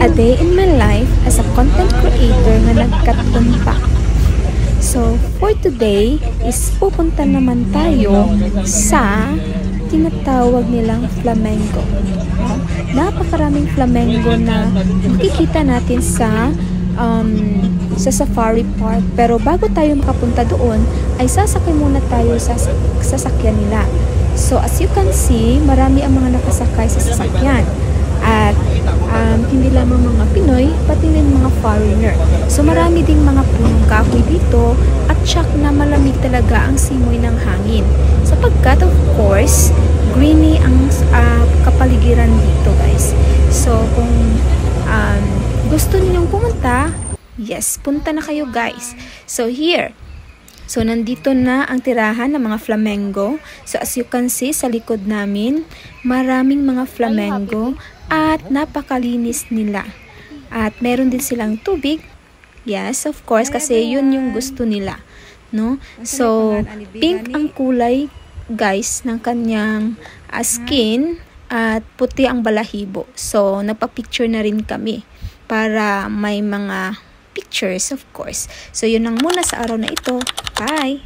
a day in my life as a content creator na nagkatunta. So, for today is pupunta naman tayo sa tinatawag nilang flamenco. Napakaraming flamenco na makikita natin sa safari park. Pero bago tayo makapunta doon, ay sasakay muna tayo sa sasakyan nila. So, as you can see, marami ang mga nakasakay sa sasakyan. At hindi lamang mga Pinoy, pati rin mga foreigner. So, marami ding mga punong kahoy dito at tsak na malamig talaga ang simoy ng hangin. Sapagkat, of course, greeny ang kapaligiran dito, guys. So, kung gusto ninyong pumunta, yes, punta na kayo, guys. So, here. So, nandito na ang tirahan ng mga flamenco. So, as you can see, sa likod namin, maraming mga flamenco at napakalinis nila. At meron din silang tubig. Yes, of course, kasi yun yung gusto nila. No? So, pink ang kulay, guys, ng kanyang skin at puti ang balahibo. So, nagpa-picture na rin kami para may mga pictures, of course. So, yun lang muna sa araw na ito. Bye!